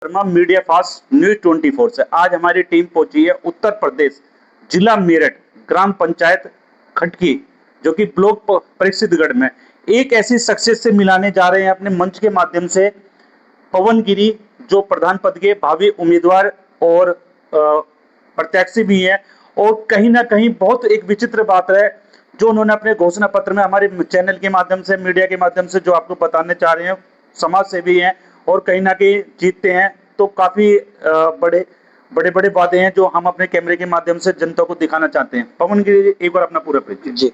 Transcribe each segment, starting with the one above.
Verma, media fast news 24 से। आज हमारी टीम पहुंची है उत्तर प्रदेश, जिला मेरठ, ग्राम पंचायत खटकी, जो कि ब्लॉक परीक्षितगढ़ में। एक ऐसी सक्सेस से मिलाने जा रहे हैं अपने मंच के माध्यम से पवन गिरी, जो प्रधान पद के भावी उम्मीदवार और प्रत्याशी भी हैं। और कहीं ना कहीं बहुत एक विचित्र बात है जो उन्होंने अपने घोषणा पत्र में हमारे चैनल के माध्यम से, मीडिया के माध्यम से जो आपको बताने चाह रहे हैं, समाज सेवी हैं और कहीं ना कहीं जीतते हैं तो काफी बड़े बड़े बड़े वादे हैं जो हम अपने कैमरे के माध्यम से जनता को दिखाना चाहते हैं। पवन गिरी, एक बार अपना पूरा परिचय। जी,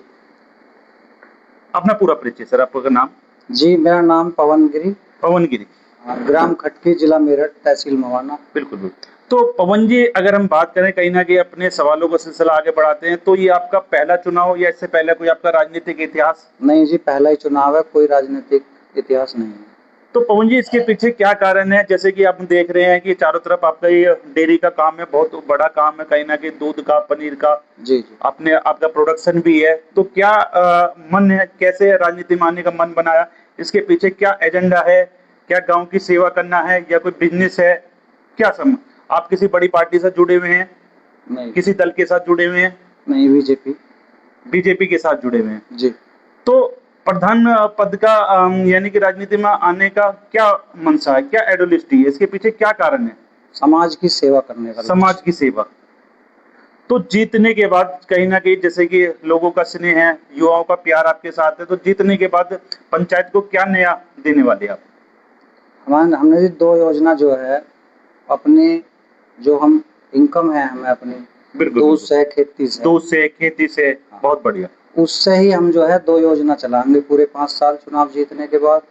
अपना पूरा परिचय सर, आपका नाम? जी, मेरा नाम पवन गिरी, पवन गिरी, ग्राम खटकी, जिला मेरठ, तहसील मवाना। बिल्कुल बिल्कुल। तो पवन जी, अगर हम बात करें कहीं ना कहीं अपने सवालों का सिलसिला आगे बढ़ाते हैं, तो ये आपका पहला चुनाव या इससे पहले कोई आपका राजनीतिक इतिहास? नहीं जी, पहला ही चुनाव है, कोई राजनीतिक इतिहास नहीं है। तो पवन जी, इसके पीछे क्या कारण है? जैसे कि आप देख रहे हैं कि चारों तरफ आपका ये डेयरी का काम है, बहुत बड़ा काम है, कहीं ना कहीं दूध का, पनीर का, जी जी। अपने आपका प्रोडक्शन भी है। तो क्या मन है, कैसे राजनीति में आने का मन बनाया? इसके पीछे क्या एजेंडा है? क्या गांव की सेवा करना है या कोई बिजनेस है? क्या सम आप किसी बड़ी पार्टी से जुड़े हुए हैं? नहीं, किसी दल के साथ जुड़े हुए हैं? नहीं, बीजेपी। बीजेपी के साथ जुड़े हुए हैं। जी। तो प्रधान पद का यानी कि राजनीति में आने का क्या मनसा है, क्या आइडियोलॉजी है, इसके पीछे क्या कारण है? समाज की सेवा करने का। समाज की सेवा। तो जीतने के बाद कहीं ना कहीं जैसे कि लोगों का स्नेह है, युवाओं का प्यार आपके साथ है, तो जीतने के बाद पंचायत को क्या नया देने वाले आप? हमने जी 2 योजना जो है अपने, जो हम इनकम है हमें अपनी बिल्कुल, दूध से, खेती से, दूध से, खेती से, बहुत बढ़िया। उससे ही हम जो है 2 योजना चलाएंगे पूरे 5 साल चुनाव जीतने के बाद।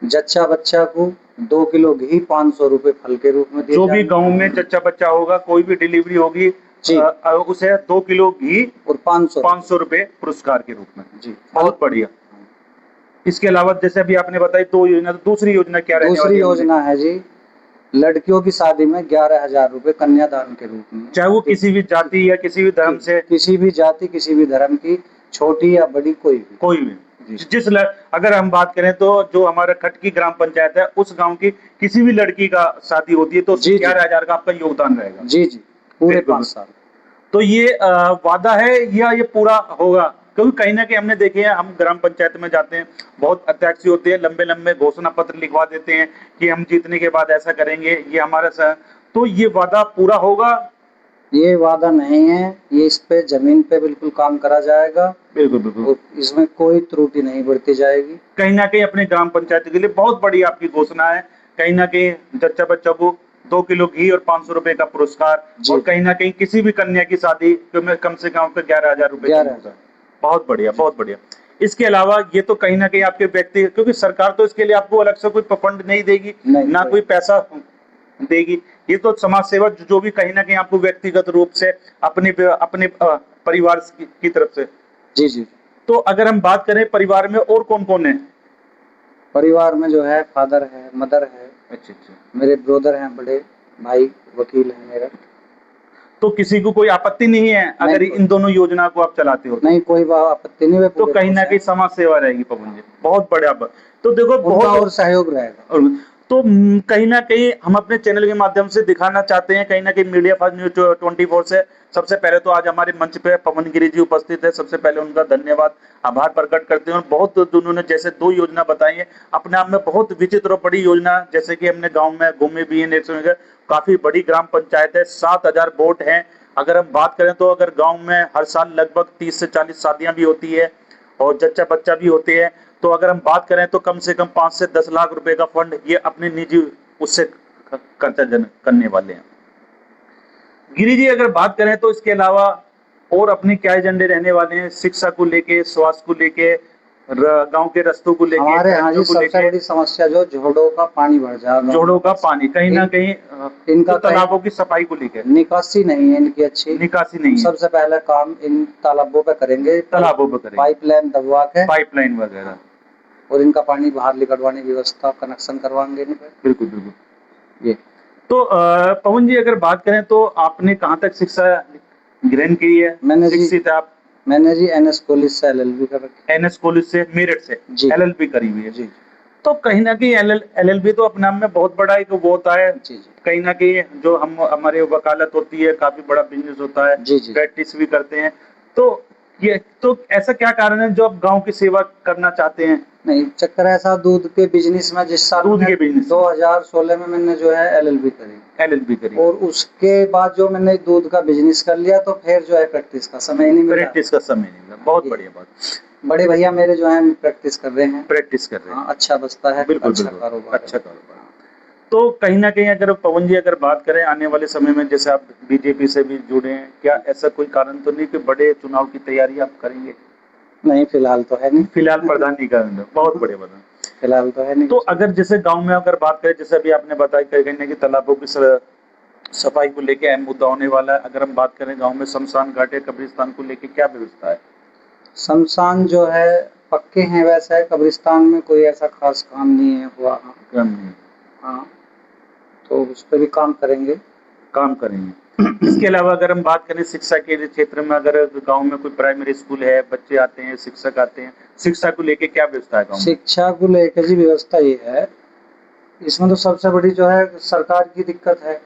जच्चा बच्चा को 2 किलो घी 500 रुपए फल के रूप में दिए जो भी जाएंगे। गांव में जच्चा बच्चा होगा, कोई भी डिलीवरी होगी जी। उसे 2 किलो घी और 500 रुपए पुरस्कार के रूप में। जी, बहुत बढ़िया। इसके अलावा जैसे अभी आपने बताई 2 योजना, तो दूसरी योजना क्या रहने वाली दूसरी है? योजना है जी, लड़कियों की शादी में 11,000 रुपए कन्यादान के रूप में। चाहे वो किसी भी जाति या किसी भी धर्म से, किसी भी जाति, किसी भी धर्म की, छोटी या बड़ी, कोई भी। अगर हम बात करें तो जो हमारा खटकी ग्राम पंचायत है, उस गांव की किसी भी लड़की का शादी होती है तो 11,000 का आपका योगदान रहेगा। जी जी, पूरे 5 साल। तो ये वादा है या ये पूरा होगा? क्योंकि कहीं ना कहीं हमने देखे हैं, हम ग्राम पंचायत में जाते हैं, बहुत अध्यक्ष होते हैं, लंबे लंबे घोषणा पत्र लिखवा देते हैं कि हम जीतने के बाद ऐसा करेंगे, ये हमारा तो ये वादा पूरा होगा? ये वादा नहीं है, ये इस पे जमीन पे बिल्कुल काम करा जाएगा। बिल्कुल बिल्कुल, इसमें कोई त्रुटि नहीं बरती जाएगी। कहीं ना कहीं अपने ग्राम पंचायत के लिए बहुत बड़ी आपकी घोषणा है। कहीं ना कहीं जच्चा बच्चा को 2 किलो घी और 500 रुपए का पुरस्कार, और कहीं ना कहीं किसी भी कन्या की शादी में कम से कम 11,000 रुपए। बहुत बढ़िया, बहुत बढ़िया। इसके अलावा ये तो कहीं ना कहीं आपके व्यक्ति, क्योंकि सरकार तो इसके लिए आपको अलग से कोई फंड नहीं देगी, ना कोई पैसा देगी, ये तो समाज सेवा जो भी कहीं ना कहीं आपको व्यक्तिगत रूप से अपने अपने परिवार की तरफ से। जी जी। तो अगर हम बात करें परिवार में और कौन कौन है? परिवार में जो है फादर है, मदर है। अच्छा अच्छा। मेरे ब्रदर हैं, बड़े भाई वकील है मेरा। तो किसी को कोई आपत्ति नहीं है अगर इन दोनों योजना को आप चलाते हो? नहीं, कोई आपत्ति नहीं है। तो कहीं ना कहीं समाज सेवा रहेगी पवन जी, बहुत बढ़िया। तो देखो, बहुत और सहयोग रहेगा। तो कहीं ना कहीं हम अपने चैनल के माध्यम से दिखाना चाहते हैं, कहीं ना कहीं मीडिया फास्ट न्यूज 24 से। सबसे पहले तो आज हमारे मंच पे पवन गिरी जी उपस्थित है, सबसे पहले उनका धन्यवाद, आभार प्रकट करते हैं। और बहुत उन्होंने जैसे 2 योजना बताई है, अपने आप में बहुत विचित्र और बड़ी योजना, जैसे कि हमने गांव में घूमे भी हैं, काफी बड़ी ग्राम पंचायत है, 7,000 वोट हैं। अगर हम बात करें तो अगर गांव में हर साल लगभग 30 से 40 शादियां भी होती है और जच्चा बच्चा भी होते हैं, तो अगर हम बात करें तो कम से कम 5 से 10 लाख रुपए का फंड ये अपने निजी उससे खर्चा करने वाले हैं। गिरी जी, अगर बात करें तो इसके अलावा और अपने क्या एजेंडे रहने वाले हैं? शिक्षा को लेके, स्वास्थ्य को लेके, गांव के रास्तों को लेके? हमारे यहाँ जी सबसे बड़ी समस्या जो जोड़ों का पानी भर जाएगा, जोड़ों का पानी, कहीं ना कहीं इनका तालाबों की सफाई को लेकर निकासी नहीं है, इनकी अच्छी निकासी नहीं है। सबसे पहले काम इन तालाबों पे करेंगे, पाइपलाइन दबवा के, पाइपलाइन वगैरह, और इनका पानी बाहर निकलवाने की व्यवस्था, कनेक्शन करवाएंगे इन पे। बिल्कुल बिल्कुल। ये तो पवन जी, अगर बात करें तो आपने कहाँ तक शिक्षा ग्रहण की है? शिक्षित आप? मैंने जी NS कॉलेज से LLB कर रखी है। NS कॉलेज से, मेरठ से LLB करी हुई है जी। तो कहीं ना कहीं एलएलबी तो अपने आप में बहुत बड़ा एक वो होता है, जी जी कहीं ना कहीं जो हम हमारे वकालत होती है, काफी बड़ा बिजनेस होता है, जी जी। प्रैक्टिस भी करते हैं। तो ये तो ऐसा क्या कारण है जो आप गांव की सेवा करना चाहते हैं? नहीं, चक्कर ऐसा दूध के बिजनेस में जिस साल दूध मैंने के बिजनेस 2016 में मैंने जो है एलएलबी करी, एलएलबी करी, और उसके बाद जो मैंने दूध का बिजनेस कर लिया, तो फिर जो है प्रैक्टिस का समय ही नहीं मिला। प्रैक्टिस का समय नहीं मिला। बहुत ये बढ़िया बात, बड़े भैया मेरे जो है प्रैक्टिस कर रहे हैं। प्रैक्टिस कर रहे हाँ, हैं। अच्छा बचता है, बिल्कुल अच्छा बिल्कुल, कारोबार है। अच्छा कारोबार। तो कहीं ना कहीं अगर पवन जी अगर बात करें आने वाले समय में, जैसे आप बीजेपी से भी जुड़े हैं, क्या ऐसा कोई कारण तो नहीं कि बड़े चुनाव की तैयारी आप करेंगे? नहीं, फिलहाल तो है नहीं। फिलहाल प्रधान नहीं करेंगे, बहुत बढ़िया बता। फिलहाल तो है नहीं तो कुछ। अगर जैसे गांव में अगर बात करें, जैसे अभी आपने बताया कहीं ना कि तालाबों की सफाई को लेके अहम मुद्दा होने वाला है। अगर हम बात करें गांव में शमशान घाट या कब्रिस्तान को लेके क्या व्यवस्था है? शमशान जो है पक्के हैं, वैसा है, कब्रिस्तान में कोई ऐसा खास काम नहीं है हुआ। हाँ क्रम नहीं, हाँ, तो उस पर भी काम करेंगे। काम करेंगे। इसके अलावा अगर हम बात करें शिक्षा के क्षेत्र में, अगर गांव में कोई प्राइमरी स्कूल है, बच्चे आते हैं, शिक्षक आते हैं, शिक्षा को लेके क्या व्यवस्था है गांव में? शिक्षा को लेकर जी व्यवस्था ये है, इसमें तो सबसे बड़ी जो है सरकार की दिक्कत है।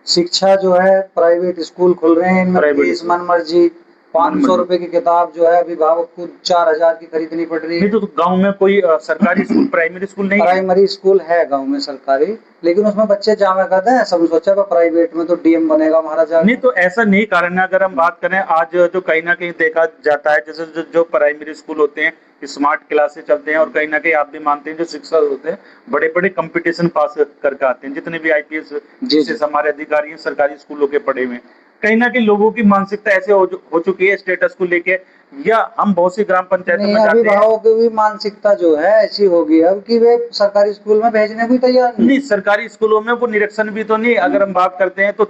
शिक्षा जो है प्राइवेट स्कूल खुल रहे हैं, इनमें प्राइवेट फीस स्कूल मन मर्जी, मन 500 मर्जी। रुपए की किताब जो है अभिभावक को 4000 की खरीदनी पड़ रही नहीं है। तो गांव में कोई सरकारी स्कूल, प्राइमरी स्कूल नहीं है? प्राइमरी स्कूल है गांव में सरकारी, लेकिन उसमें बच्चे जावे करते हैं, सब सोचा कि प्राइवेट में तो डीएम बनेगा महाराजा। नहीं तो ऐसा नहीं कारण है। अगर हम बात करें आज जो कहीं ना कहीं देखा जाता है, जैसे जो प्राइमरी स्कूल होते हैं, स्मार्ट क्लासेस चलते हैं, और कहीं ना कहीं आप भी मानते हैं जो शिक्षक होते हैं बड़े बड़े कंपटीशन पास करके आते हैं। जितने भी आईपीएस जीएस हमारे अधिकारी हैं सरकारी स्कूलों के पढ़े हुए हैं। कहीं ना कहीं लोगों की मानसिकता ऐसे हो चुकी है स्टेटस को लेके, या हम बहुत सी ग्राम पंचायतों नहीं, में जाते हैं। अभिभावकों की भी मानसिकता जो है ऐसी हो गई है अब कि वे सरकारी स्कूल में भेजने को ही तैयार नहीं। नहीं, सरकारी स्कूलों में वो निरीक्षण भी तो नहीं। अगर हम बात करते हैं तो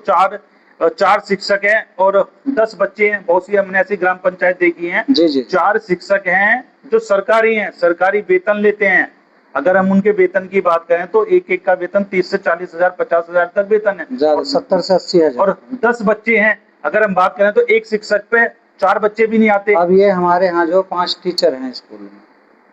चार शिक्षक हैं और 10 बच्चे हैं। बहुत सी हमने ऐसी ग्राम पंचायत देखी हैं, जी जी। 4 शिक्षक हैं जो सरकारी हैं, सरकारी वेतन लेते हैं। अगर हम उनके वेतन की बात करें तो एक एक का वेतन 30 से 40 हजार, 50 हजार तक वेतन है, ज्यादा 70 से 80 हजार। और 10 बच्चे हैं। अगर हम बात करें तो एक शिक्षक पे 4 बच्चे भी नहीं आते। अब ये हमारे यहाँ जो 5 टीचर हैं स्कूल में,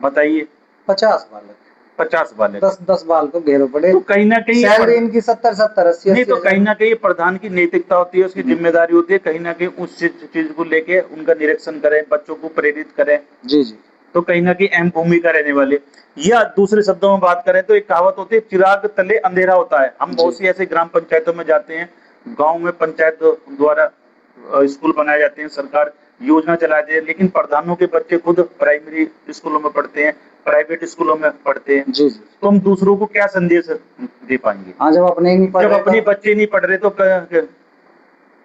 बताइए, 50 बालक, 50 वाले 10 बाल को घेरो पड़े, तो कहीं ना कहीं सैलरी इनकी 70-70-80 नहीं, तो कहीं हजार। ना कहीं प्रधान की नैतिकता होती है, उसकी जिम्मेदारी होती है, कहीं ना कहीं उस चीज को लेके उनका निरीक्षण करें, बच्चों को प्रेरित करें। जी जी। तो कहीं ना कहीं अहम भूमिका रहने वाले। या दूसरे शब्दों में बात करें तो एक कहावत होती है, चिराग तले अंधेरा होता है। हम बहुत सी ऐसे ग्राम पंचायतों में जाते हैं, गांव में पंचायत द्वारा स्कूल बनाए जाते हैं, सरकार योजना चलाती है, लेकिन प्रधानों के बच्चे खुद प्राइमरी स्कूलों में पढ़ते हैं, प्राइवेट स्कूलों में पढ़ते हैं। जी जी। तो हम दूसरों को क्या संदेश दे पाएंगे? हाँ, जब अपने ही नहीं पढ़ जब रहे अपने तो। बच्चे नहीं पढ़ रहे तो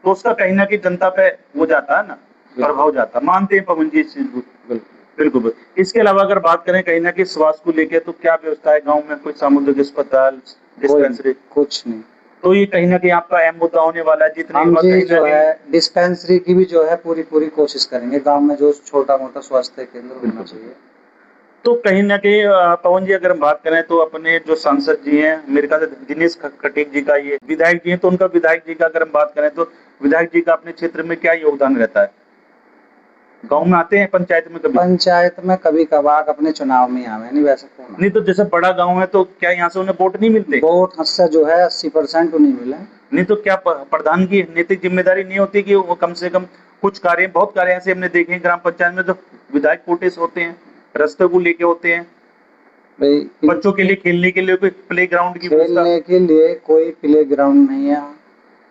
उसका कहीं ना कहीं जनता पे वो जाता है ना, प्रभाव जाता है। मानते हैं पवन जी इस चीज को? बिल्कुल। इसके अलावा अगर बात करें कहीं ना कहीं स्वास्थ्य को लेके, तो क्या व्यवस्था है गांव में? कोई सामुदायिक अस्पताल, डिस्पेंसरी? कुछ नहीं। तो ये कहीं ना कहीं आपका अहम मुद्दा होने वाला है। जितने हम जी कहीं जो ना है कहीं डिस्पेंसरी की भी जो है पूरी कोशिश करेंगे, गांव में जो छोटा मोटा स्वास्थ्य केंद्र होना चाहिए। तो कहीं ना कहीं पवन जी अगर हम बात करें तो अपने जो सांसद जी हैं, मेरे ख्याल से दिनेश खटीक जी का, ये विधायक जी हैं, तो उनका विधायक जी का अगर हम बात करें तो विधायक जी का अपने क्षेत्र में क्या योगदान रहता है? गांव में आते हैं पंचायत में कभी? पंचायत में कभी कभार अपने चुनाव में आवे नहीं, वैसे कौन। नहीं तो जैसे बड़ा गांव है तो क्या यहाँ से उन्हें वोट नहीं मिलते? वोट से जो है 80% नहीं मिले। नहीं तो क्या प्रधान की नैतिक जिम्मेदारी नहीं होती कि वो कम से कम कुछ कार्य, बहुत कार्य ऐसे हमने देखे हैं ग्राम पंचायत में, जो विधायक कोटे से होते हैं, रास्ते को लेके होते हैं, भाई बच्चों के लिए खेलने के लिए कोई प्ले ग्राउंड की व्यवस्था? खेलने के लिए कोई प्ले ग्राउंड नहीं है।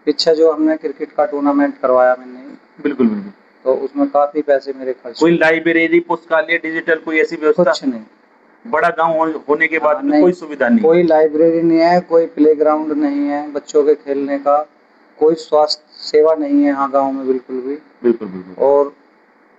पीछे जो हमने क्रिकेट का टूर्नामेंट करवाया मैंने, बिल्कुल बिल्कुल। तो उसमें काफी पैसे मेरे खर्च। कोई लाइब्रेरी, पुस्तकालय, डिजिटल कोई ऐसी व्यवस्था? कुछ नहीं। बड़ा गांव होने के बाद में कोई सुविधा नहीं? कोई लाइब्रेरी नहीं है, कोई प्ले ग्राउंड नहीं है बच्चों के खेलने का, कोई स्वास्थ्य सेवा नहीं है यहाँ गांव में बिल्कुल भी। बिल्कुल। और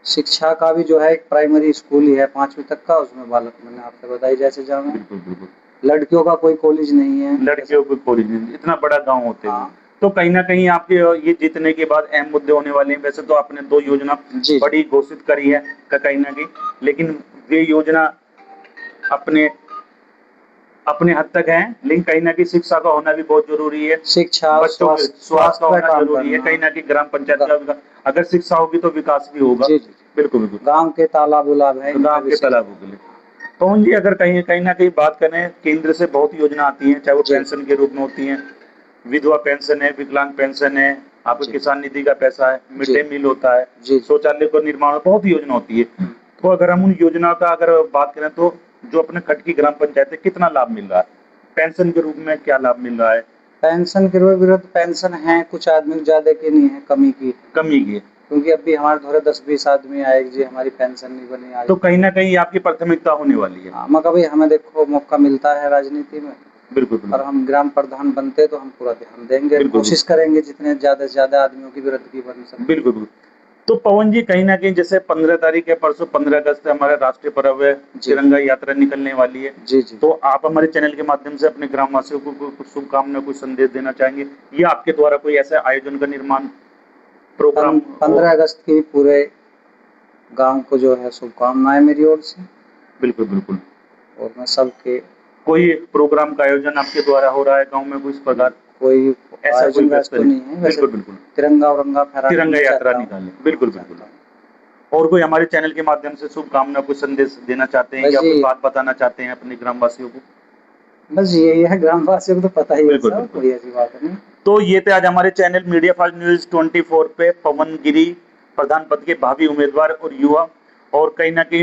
शिक्षा का भी जो है एक प्राइमरी स्कूल ही है 5वीं तक का, उसमें बालक मैंने आपसे बताई जैसे जावे। बिल्कुल। लड़कियों का कोई कॉलेज नहीं है। लड़कियों को कॉलेज नहीं, इतना बड़ा गाँव होते हैं। हाँ। तो कहीं ना कहीं आपके ये जीतने के बाद अहम मुद्दे होने वाले हैं। वैसे तो आपने 2 योजना बड़ी घोषित करी है कहीं ना कहीं, लेकिन ये योजना अपने हद तक है, लेकिन कहीं ना कहीं शिक्षा का होना भी बहुत जरूरी है। शिक्षा, बच्चों के स्वास्थ्य का होना जरूरी है। कहीं ना कहीं ग्राम पंचायत का अगर शिक्षा होगी तो विकास भी होगा। बिल्कुल। गांव के तालाब उलाब है, गांव के तालाबों के लिए पवन जी, अगर कहीं कहीं ना कहीं बात करें, केंद्र से बहुत योजना आती है, चाहे वो जी। पेंशन के रूप में होती है, विधवा पेंशन है, विकलांग पेंशन है, आपका जी। किसान निधि का पैसा है, मिड जी। डे मील होता है, जी। शौचालय का निर्माण, बहुत योजना होती है। तो अगर हम उन योजना का अगर बात करें तो जो अपने खट की ग्राम पंचायत है, कितना लाभ मिल रहा है? पेंशन के रूप में क्या लाभ मिल रहा है? पेंशन के विरुद्ध पेंशन है, कुछ आदमी को ज़्यादा की नहीं है, कमी की। कमी की है। क्योंकि अभी हमारे धोरे 10-20 आदमी आए जी हमारी पेंशन नहीं बनी आज। तो कहीं ना कहीं आपकी प्राथमिकता होने वाली है। हाँ, मगर भाई हमें देखो मौका मिलता है राजनीति में, बिल्कुल और बिल्कुल हम ग्राम प्रधान बनते तो हम पूरा ध्यान देंगे, बिल्कुल कोशिश करेंगे जितने ज़्यादा से ज़्यादा आदमियों की विरुद्ध की बन सके। बिल्कुल बिल्कुल। तो पवन जी, कहीं ना कहीं जैसे 15 तारीख है, परसों 15 अगस्त है, हमारा राष्ट्रीय पर्व है, जी। तिरंगा यात्रा निकलने वाली है। जी। जी। तो आप हमारे चैनल के माध्यम से अपने ग्रामवासियों को कुछ शुभकामना, कुछ संदेश देना चाहेंगे, या आपके द्वारा कोई ऐसा आयोजन का निर्माण प्रोग्राम हो? 15 अगस्त की पूरे गांव को जो है शुभकामनाएं मेरी ओर से, बिल्कुल बिल्कुल। और मैं सबके कोई प्रोग्राम का आयोजन आपके द्वारा हो रहा है गांव में, कुछ प्रकार कोई ऐसा कोई आयोजन व्यस्त तो नहीं है, वैसे बिल्कुल बिल्कुल। तिरंगा औरंगा फहराने तिरंगा मैं यात्रा चाहता हूँ। निकालें, बिल्कुल बिल्कुल। चाहता हूँ। और कोई हमारे चैनल के माध्यम से शुभकामना, कुछ संदेश देना चाहते हैं, बस या कोई जी, बात बताना चाहते हैं अपने ग्रामवासियों को? बस यही है, ग्रामवासियों को तो पता ही है बिल्कुल सब, बिल्कुल। कोई ऐसी बात नहीं। तो ये थे आज हमारे चैनल मीडिया फास्ट न्यूज 24 पे पवन गिरी, प्रधान पद के भावी उम्मीदवार और युवा, और कहीं ना कहीं